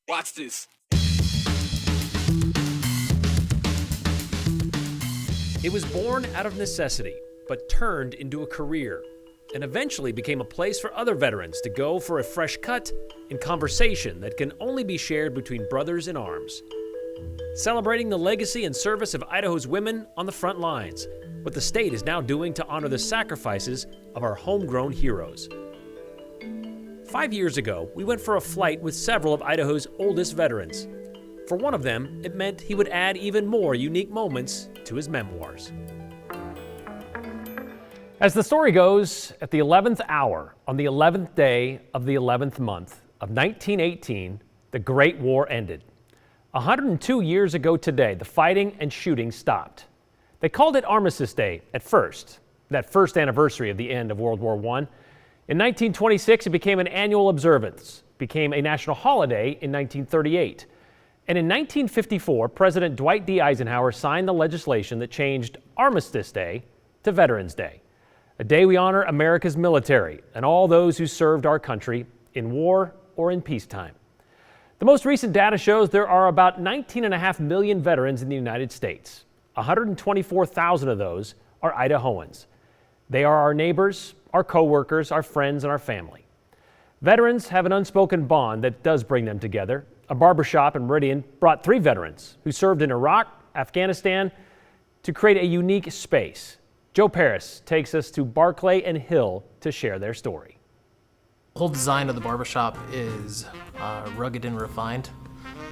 Watch this. It was born out of necessity, but turned into a career, and eventually became a place for other veterans to go for a fresh cut and conversation that can only be shared between brothers in arms. Celebrating the legacy and service of Idaho's women on the front lines, what the state is now doing to honor the sacrifices of our homegrown heroes. 5 years ago, we went for a flight with several of Idaho's oldest veterans. For one of them, it meant he would add even more unique moments to his memoirs. As the story goes, at the 11th hour, on the 11th day of the 11th month of 1918, the Great War ended. 102 years ago today, the fighting and shooting stopped. They called it Armistice Day at first, that first anniversary of the end of World War I. In 1926, it became an annual observance, became a national holiday in 1938. And in 1954, President Dwight D. Eisenhower signed the legislation that changed Armistice Day to Veterans Day, a day we honor America's military and all those who served our country in war or in peacetime. The most recent data shows there are about 19.5 million veterans in the United States. 124,000 of those are Idahoans. They are our neighbors, our co-workers, our friends, and our family. Veterans have an unspoken bond that does bring them together. A barbershop in Meridian brought 3 veterans who served in Iraq, Afghanistan, to create a unique space. Joe Paris takes us to Barclay and Hill to share their story. The whole design of the barbershop is rugged and refined,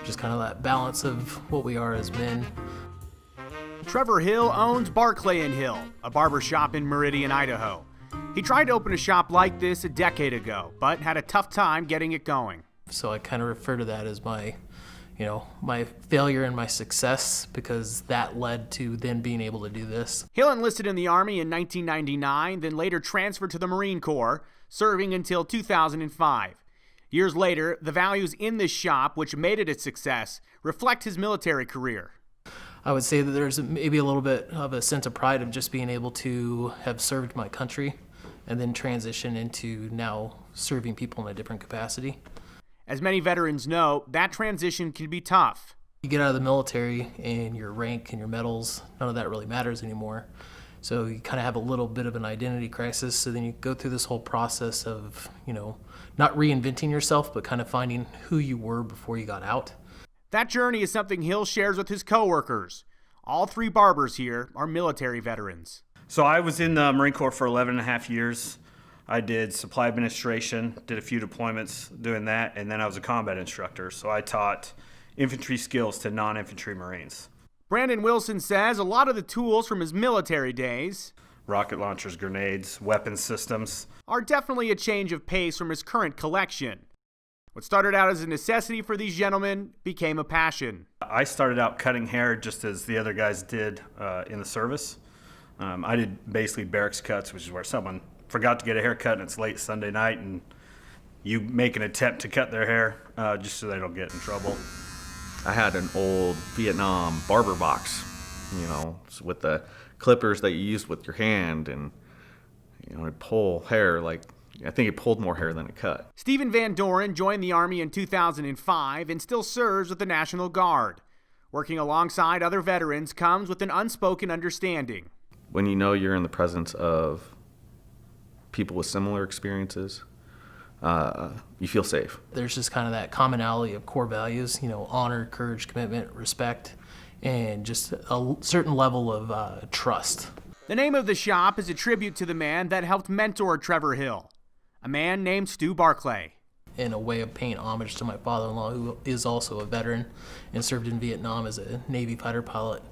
just kind of that balance of what we are as men. Trevor Hill owns Barclay and Hill, a barbershop in Meridian, Idaho. He tried to open a shop like this a decade ago, but had a tough time getting it going. So I kind of refer to that as my failure and my success, because that led to then being able to do this. Hill enlisted in the Army in 1999, then later transferred to the Marine Corps, serving until 2005. Years later, the values in this shop, which made it a success, reflect his military career. I would say that there's maybe a little bit of a sense of pride of just being able to have served my country and then transition into now serving people in a different capacity. As many veterans know, that transition can be tough. You get out of the military and your rank and your medals, none of that really matters anymore. So you kind of have a little bit of an identity crisis. So then you go through this whole process of, not reinventing yourself, but kind of finding who you were before you got out. That journey is something Hill shares with his coworkers. All 3 barbers here are military veterans. So I was in the Marine Corps for 11 and a half years. I did supply administration, did a few deployments doing that, and then I was a combat instructor. So I taught infantry skills to non-infantry Marines. Brandon Wilson says a lot of the tools from his military days, rocket launchers, grenades, weapons systems, are definitely a change of pace from his current collection. What started out as a necessity for these gentlemen became a passion. I started out cutting hair just as the other guys did in the service. I did basically barracks cuts, which is where someone forgot to get a haircut and it's late Sunday night and you make an attempt to cut their hair just so they don't get in trouble. I had an old Vietnam barber box, with the clippers that you used with your hand, and it'd pull hair I think it pulled more hair than it cut. Stephen Van Doren joined the Army in 2005 and still serves with the National Guard. Working alongside other veterans comes with an unspoken understanding. When you're in the presence of people with similar experiences, you feel safe. There's just kind of that commonality of core values, honor, courage, commitment, respect, and just a certain level of trust. The name of the shop is a tribute to the man that helped mentor Trevor Hill, a man named Stu Barclay. In a way of paying homage to my father-in-law, who is also a veteran and served in Vietnam as a Navy fighter pilot,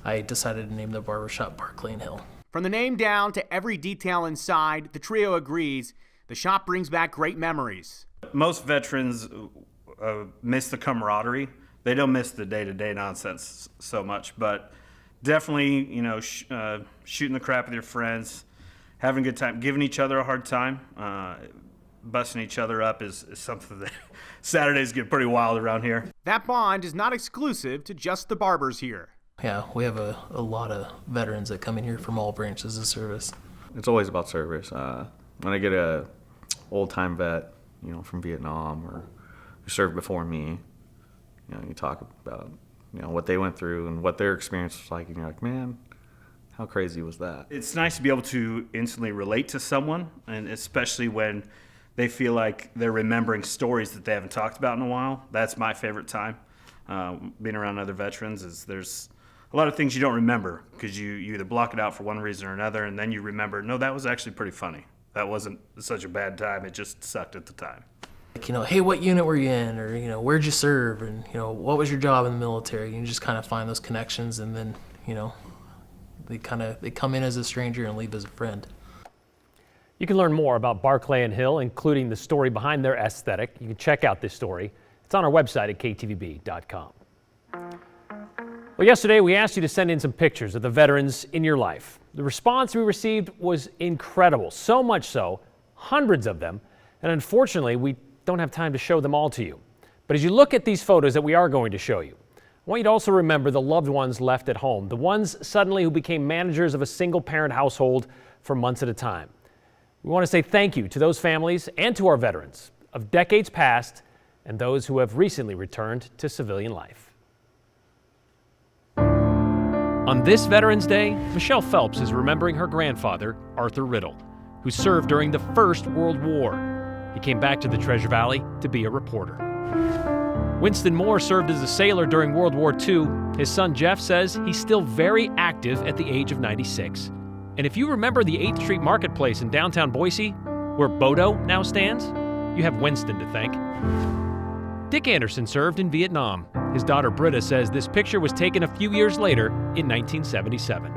I decided to name the barbershop Barclay and Hill. From the name down to every detail inside, the trio agrees the shop brings back great memories. Most veterans miss the camaraderie. They don't miss the day-to-day nonsense so much, but definitely, shooting the crap with your friends, having a good time, giving each other a hard time, busting each other up is something that Saturdays get pretty wild around here. That bond is not exclusive to just the barbers here. Yeah, we have a lot of veterans that come in here from all branches of service. It's always about service. When I get a old-time vet you know, from Vietnam or who served before me. You know, you talk about, you know, what they went through and what their experience was like, and you're like, man, how crazy was that? It's nice to be able to instantly relate to someone, and especially when they feel like they're remembering stories that they haven't talked about in a while. That's my favorite time. Being around other veterans is there's a lot of things you don't remember because you either block it out for one reason or another, and then you remember, no, that was actually pretty funny. That wasn't such a bad time. It just sucked at the time. Like, you know, hey, what unit were you in? Or, you know, where'd you serve? And, you know, what was your job in the military? You just kind of find those connections, and then, you know, they come in as a stranger and leave as a friend. You can learn more about Barclay and Hill, including the story behind their aesthetic. You can check out this story. It's on our website at ktvb.com. Well, yesterday we asked you to send in some pictures of the veterans in your life. The response we received was incredible, so much so, hundreds of them, and unfortunately we don't have time to show them all to you. But as you look at these photos that we are going to show you, I want you to also remember the loved ones left at home, the ones suddenly who became managers of a single-parent household for months at a time. We want to say thank you to those families and to our veterans of decades past and those who have recently returned to civilian life. On this Veterans Day, Michelle Phelps is remembering her grandfather, Arthur Riddle, who served during the First World War. He came back to the Treasure Valley to be a reporter. Winston Moore served as a sailor during World War II. His son Jeff says he's still very active at the age of 96. And if you remember the 8th Street Marketplace in downtown Boise, where Bodo now stands, you have Winston to thank. Dick Anderson served in Vietnam. His daughter Britta says this picture was taken a few years later in 1977.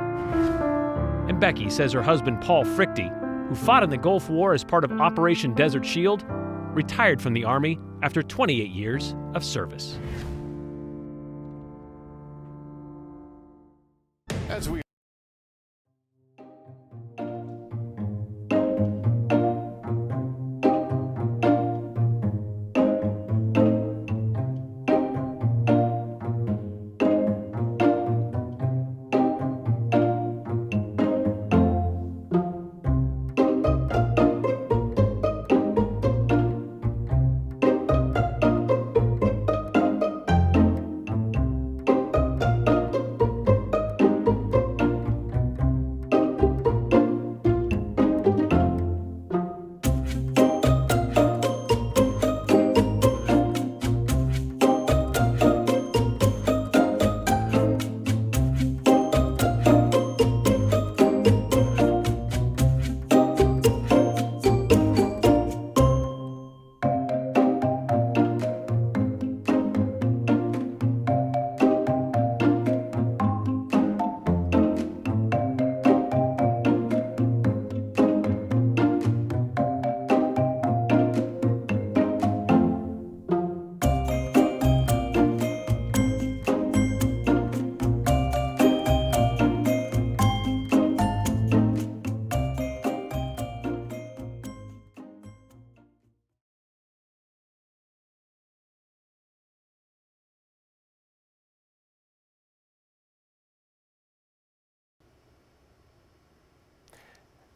And Becky says her husband Paul Frichty, who fought in the Gulf War as part of Operation Desert Shield, retired from the Army after 28 years of service. As we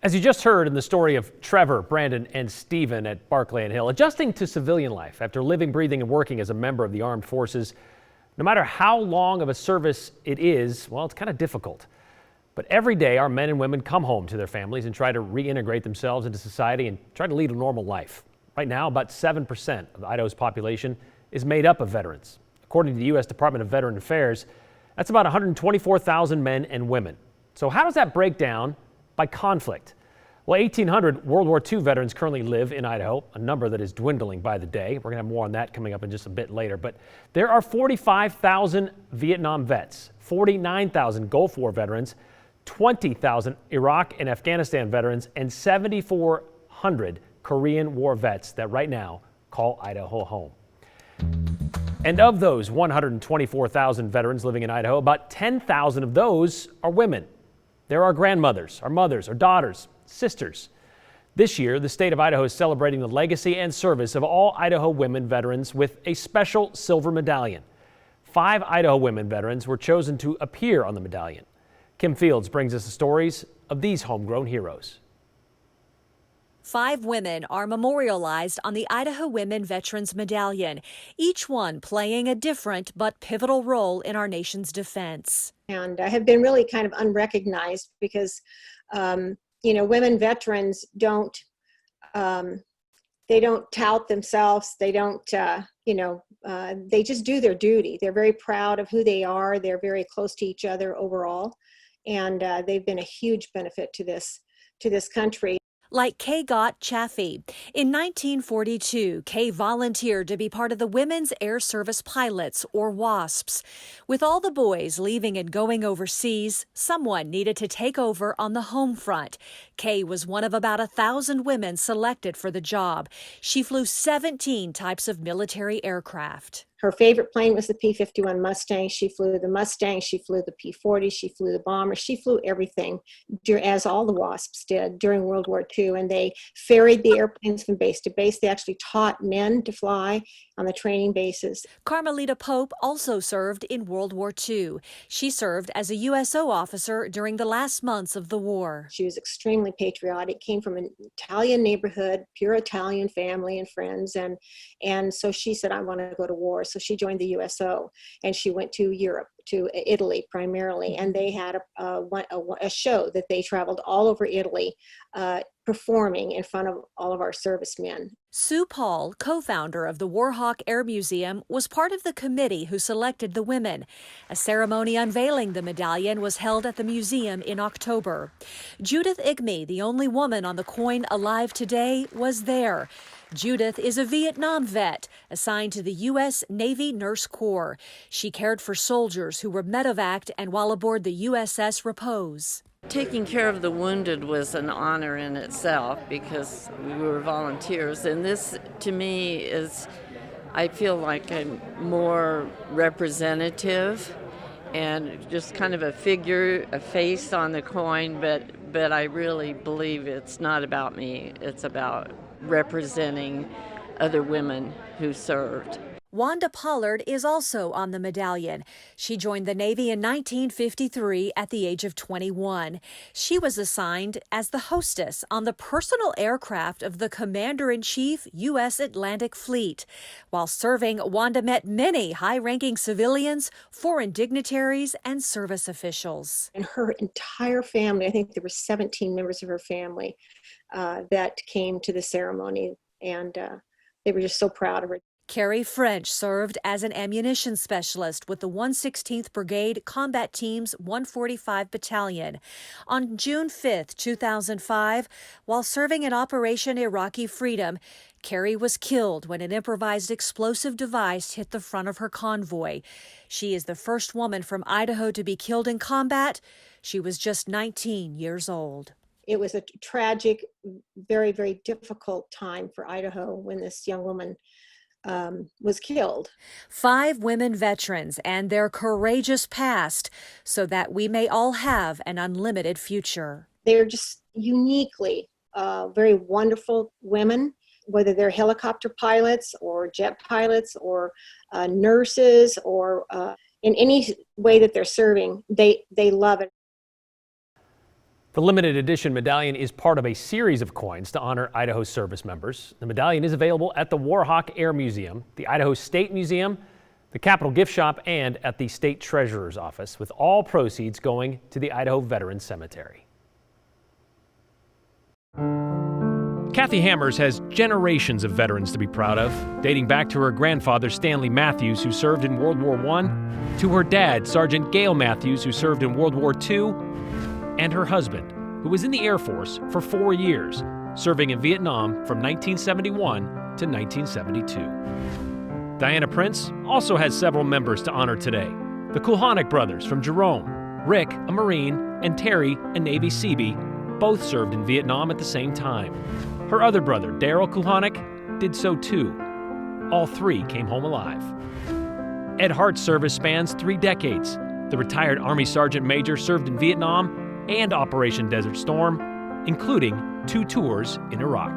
As you just heard in the story of Trevor, Brandon, and Stephen at Barclay and Hill, adjusting to civilian life after living, breathing, and working as a member of the armed forces, no matter how long of a service it is, well, it's kind of difficult. But every day our men and women come home to their families and try to reintegrate themselves into society and try to lead a normal life. Right now, about 7% of Idaho's population is made up of veterans. According to the U.S. Department of Veteran Affairs, that's about 124,000 men and women. So how does that break down by conflict? Well, 1,800 World War II veterans currently live in Idaho, a number that is dwindling by the day. We're going to have more on that coming up in just a bit later. But there are 45,000 Vietnam vets, 49,000 Gulf War veterans, 20,000 Iraq and Afghanistan veterans, and 7,400 Korean War vets that right now call Idaho home. And of those 124,000 veterans living in Idaho, about 10,000 of those are women. They're our grandmothers, our mothers, our daughters, sisters. This year, the state of Idaho is celebrating the legacy and service of all Idaho women veterans with a special silver medallion. 5 Idaho women veterans were chosen to appear on the medallion. Kim Fields brings us the stories of these homegrown heroes. 5 women are memorialized on the Idaho Women Veterans Medallion, each one playing a different but pivotal role in our nation's defense. And have been really kind of unrecognized because, women veterans don't, they don't tout themselves. They don't, they just do their duty. They're very proud of who they are. They're very close to each other overall. And they've been a huge benefit to this country. Like Kay Gott Chaffee. In 1942, Kay volunteered to be part of the Women's Air Service Pilots, or WASPs. With all the boys leaving and going overseas, someone needed to take over on the home front. Kay was one of about 1,000 women selected for the job. She flew 17 types of military aircraft. Her favorite plane was the P-51 Mustang. She flew the Mustang, she flew the P-40, she flew the bomber, she flew everything, as all the WASPs did during World War II. And they ferried the airplanes from base to base. They actually taught men to fly on the training bases. Carmelita Pope also served in World War II. She served as a USO officer during the last months of the war. She was extremely patriotic, came from an Italian neighborhood, pure Italian family and friends. And so she said, I want to go to war. So she joined the USO and she went to Europe, to Italy primarily. And they had a show that they traveled all over Italy, performing in front of all of our servicemen. Sue Paul, co-founder of the Warhawk Air Museum, was part of the committee who selected the women. A ceremony unveiling the medallion was held at the museum in October. Judith Igme, the only woman on the coin alive today, was there. Judith is a Vietnam vet assigned to the U.S. Navy Nurse Corps. She cared for soldiers who were medevaced and while aboard the USS Repose. Taking care of the wounded was an honor in itself because we were volunteers, and this to me is, I feel like I'm more representative and just kind of a figure, a face on the coin, but I really believe it's not about me, it's about representing other women who served. Wanda Pollard is also on the medallion. She joined the Navy in 1953 at the age of 21. She was assigned as the hostess on the personal aircraft of the Commander-in-Chief U.S. Atlantic Fleet. While serving, Wanda met many high-ranking civilians, foreign dignitaries, and service officials. And her entire family, I think there were 17 members of her family that came to the ceremony, and they were just so proud of her. Carrie French served as an ammunition specialist with the 116th Brigade Combat Team's 145 Battalion. On June 5, 2005, while serving in Operation Iraqi Freedom, Carrie was killed when an improvised explosive device hit the front of her convoy. She is the first woman from Idaho to be killed in combat. She was just 19 years old. It was a tragic, very, very difficult time for Idaho when this young woman was killed. 5 women veterans and their courageous past so that we may all have an unlimited future. They're just uniquely very wonderful women, whether they're helicopter pilots or jet pilots or nurses or in any way that they're serving, they love it. The limited edition medallion is part of a series of coins to honor Idaho service members. The medallion is available at the Warhawk Air Museum, the Idaho State Museum, the Capitol Gift Shop, and at the State Treasurer's Office, with all proceeds going to the Idaho Veterans Cemetery. Kathy Hammers has generations of veterans to be proud of, dating back to her grandfather, Stanley Matthews, who served in World War I, to her dad, Sergeant Gail Matthews, who served in World War II, and her husband, who was in the Air Force for 4 years, serving in Vietnam from 1971 to 1972. Diana Prince also has several members to honor today. The Kulhonic brothers from Jerome, Rick, a Marine, and Terry, a Navy Seabee, both served in Vietnam at the same time. Her other brother, Daryl Kulhonic, did so too. All 3 came home alive. Ed Hart's service spans 3 decades. The retired Army Sergeant Major served in Vietnam and Operation Desert Storm, including 2 tours in Iraq.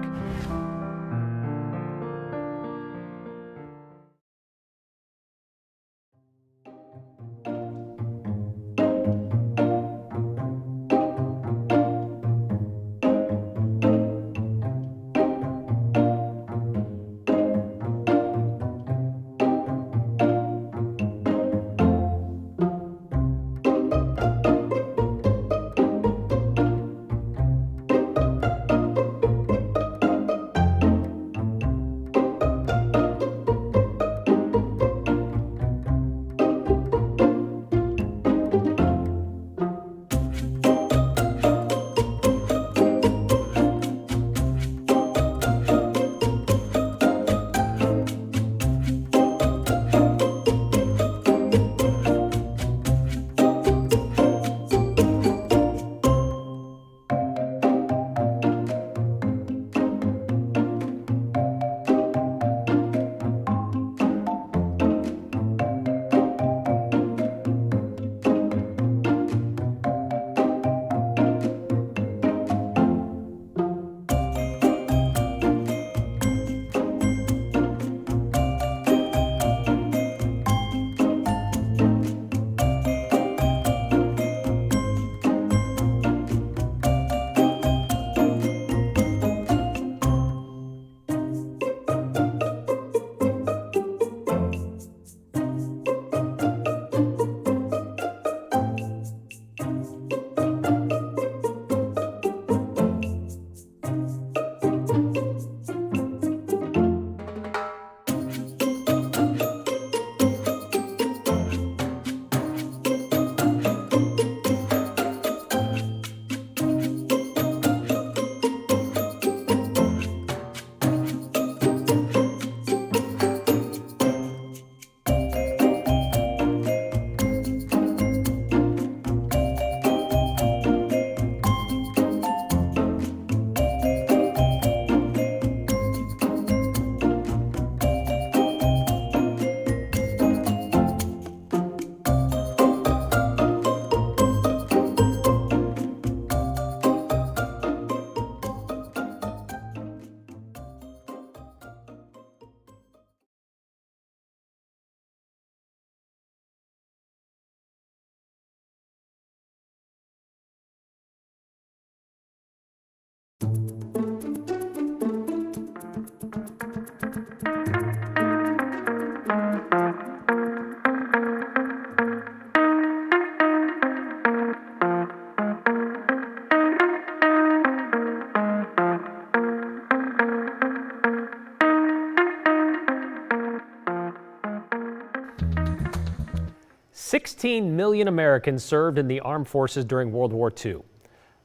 16 million Americans served in the armed forces during World War II.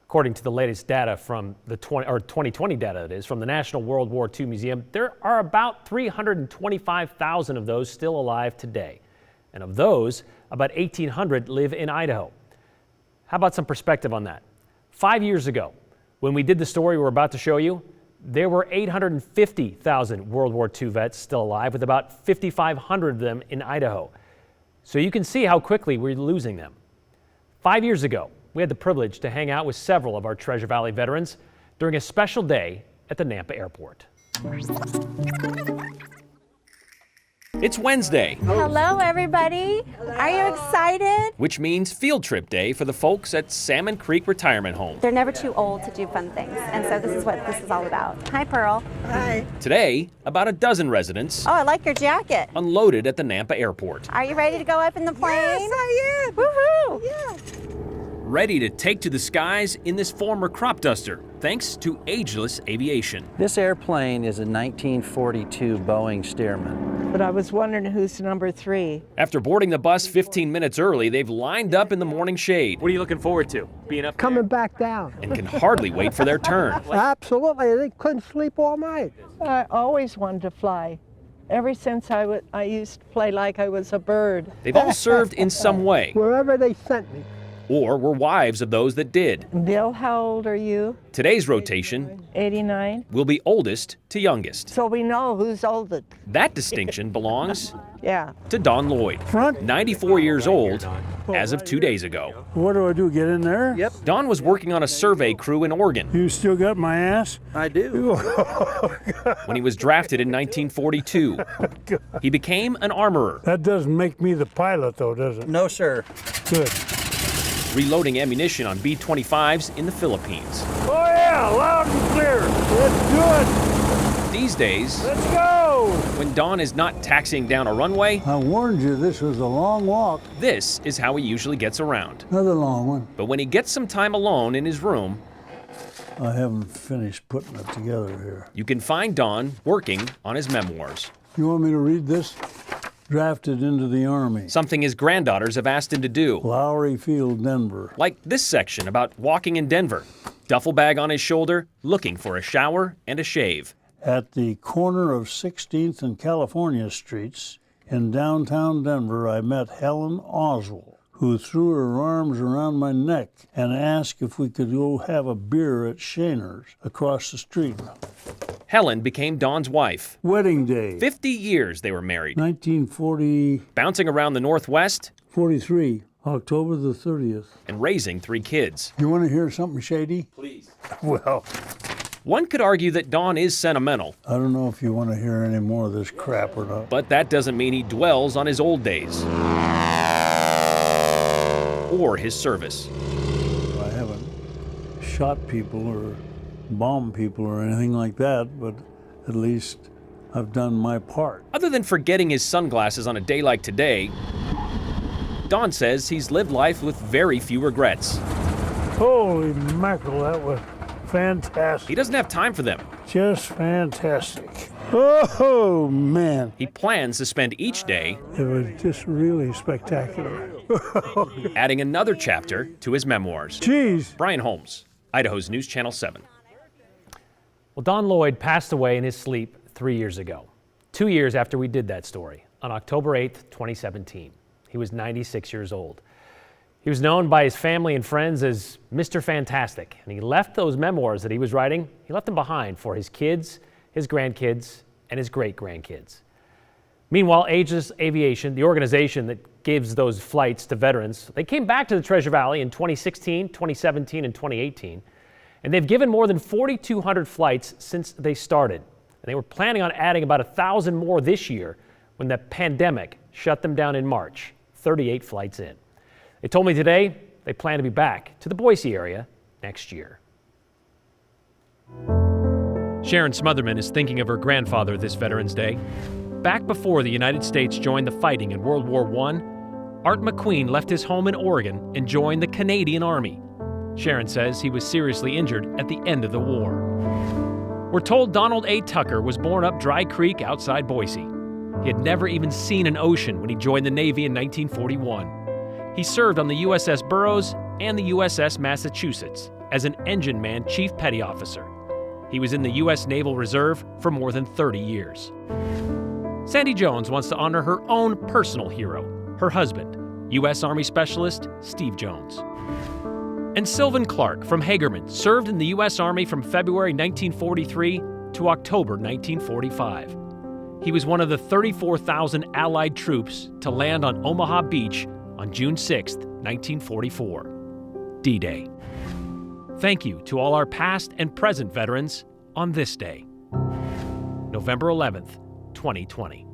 According to the latest data from the 2020 data, that is, from the National World War II Museum, there are about 325,000 of those still alive today. And of those, about 1,800 live in Idaho. How about some perspective on that? 5 years ago, when we did the story we're about to show you, there were 850,000 World War II vets still alive, with about 5,500 of them in Idaho. So you can see how quickly we're losing them. 5 years ago, we had the privilege to hang out with several of our Treasure Valley veterans during a special day at the Nampa Airport. It's Wednesday. Hello, everybody. Are you excited? Which means field trip day for the folks at Salmon Creek Retirement Home. They're never too old to do fun things, and so this is what this is all about. Hi, Pearl. Hi. Today, about a dozen residents Oh, I like your jacket. unloaded at the Nampa Airport. Are you ready to go up in the plane? Yes, I am. Woohoo! Yeah. Ready to take to the skies in this former crop duster, thanks to Ageless Aviation. This airplane is a 1942 Boeing Stearman. But I was wondering who's number 3. After boarding the bus 15 minutes early, they've lined up in the morning shade. What are you looking forward to? Being up Coming back down. and can hardly wait for their turn. Absolutely. They couldn't sleep all night. I always wanted to fly. Ever since I used to play like I was a bird. They've all served in some way, Wherever they sent me. or were wives of those that did. Bill, how old are you? Today's rotation 89. will be oldest to youngest. So we know who's oldest. That distinction belongs Yeah. to Don Lloyd, 94 years old as of 2 days ago. What do I do, get in there? Yep, Don was working on a survey crew in Oregon You still got my ass? I do. when he was drafted in 1942. He became an armorer, That doesn't make me the pilot, though, does it? No, sir. Good. reloading ammunition on B-25s in the Philippines. Oh, yeah, loud and clear. That's good. These days, Let's go. when Don is not taxiing down a runway, I warned you this was a long walk. this is how he usually gets around. Another long one. But when he gets some time alone in his room, I haven't finished putting it together here. you can find Don working on his memoirs. You want me to read this? Drafted into the Army. Something his granddaughters have asked him to do. Lowry Field, Denver. Like this section about walking in Denver. Duffel bag on his shoulder, looking for a shower and a shave. At the corner of 16th and California Streets in downtown Denver, I met Helen Oswald, who threw her arms around my neck and asked if we could go have a beer at Shaner's across the street. Helen became Don's wife. Wedding day. 50 years they were married. 1940, Bouncing around the Northwest 43, October the 30th. and raising 3 kids. You want to hear something shady? Please. Well, One could argue that Don is sentimental, I don't know if you want to hear any more of this crap or not. but that doesn't mean he dwells on his old days or his service. I haven't shot people or bombed people or anything like that, but at least I've done my part. Other than forgetting his sunglasses on a day like today, Don says he's lived life with very few regrets. Holy mackerel, that was fantastic. He doesn't have time for them. Just fantastic. Oh, man. He plans to spend each day It was just really spectacular. adding another chapter to his memoirs. Jeez. Brian Holmes, Idaho's News Channel 7. Well, Don Lloyd passed away in his sleep 3 years ago, 2 years after we did that story, on October 8th, 2017. He was 96 years old. He was known by his family and friends as Mr. Fantastic, and he left those memoirs that he was writing, he left them behind for his kids, his grandkids, and his great-grandkids. Meanwhile, Ageless Aviation, the organization that gives those flights to veterans, they came back to the Treasure Valley in 2016, 2017, and 2018, and they've given more than 4,200 flights since they started. And they were planning on adding about 1,000 more this year when the pandemic shut them down in March, 38 flights in. They told me today they plan to be back to the Boise area next year. Sharon Smotherman is thinking of her grandfather this Veterans Day. Back before the United States joined the fighting in World War I, Art McQueen left his home in Oregon and joined the Canadian Army. Sharon says he was seriously injured at the end of the war. We're told Donald A. Tucker was born up Dry Creek outside Boise. He had never even seen an ocean when he joined the Navy in 1941. He served on the USS Burroughs and the USS Massachusetts as an Engine Man Chief Petty Officer. He was in the U.S. Naval Reserve for more than 30 years. Sandy Jones wants to honor her own personal hero, her husband, U.S. Army Specialist Steve Jones. And Sylvan Clark from Hagerman served in the U.S. Army from February 1943 to October 1945. He was one of the 34,000 Allied troops to land on Omaha Beach on June 6, 1944, D-Day. Thank you to all our past and present veterans on this day, November 11th, 2020.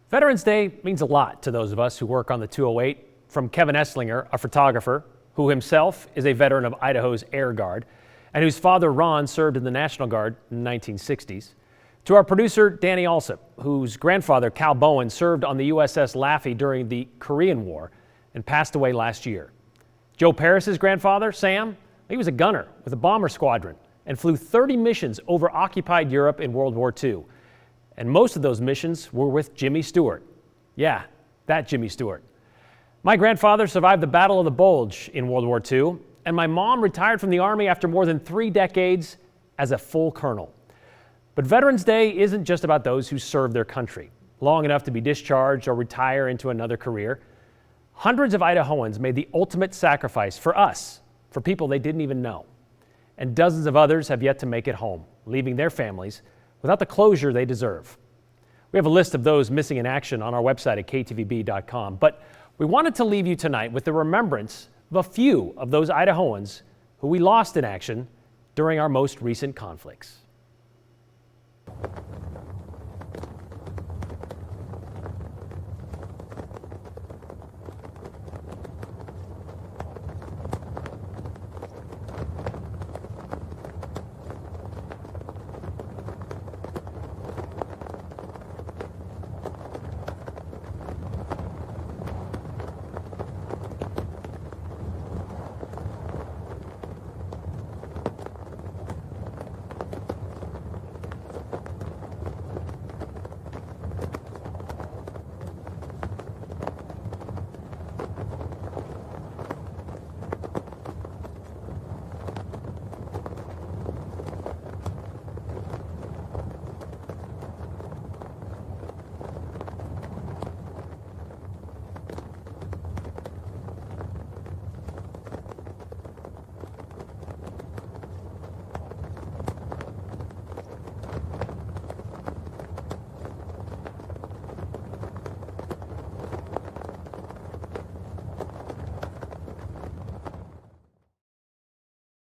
Veterans Day means a lot to those of us who work on the 208, from Kevin Esslinger, a photographer who himself is a veteran of Idaho's Air Guard and whose father Ron served in the National Guard in the 1960s, to our producer Danny Alsop, whose grandfather Cal Bowen served on the USS Laffey during the Korean War and passed away last year. Joe Paris's grandfather, Sam, he was a gunner with a bomber squadron and flew 30 missions over occupied Europe in World War II. And most of those missions were with Jimmy Stewart. Yeah, that Jimmy Stewart. My grandfather survived the Battle of the Bulge in World War II, and my mom retired from the Army after more than 3 decades as a full colonel. But Veterans Day isn't just about those who serve their country long enough to be discharged or retire into another career. Hundreds of Idahoans made the ultimate sacrifice for us, for people they didn't even know. And dozens of others have yet to make it home, leaving their families without the closure they deserve. We have a list of those missing in action on our website at ktvb.com, but we wanted to leave you tonight with the remembrance of a few of those Idahoans who we lost in action during our most recent conflicts.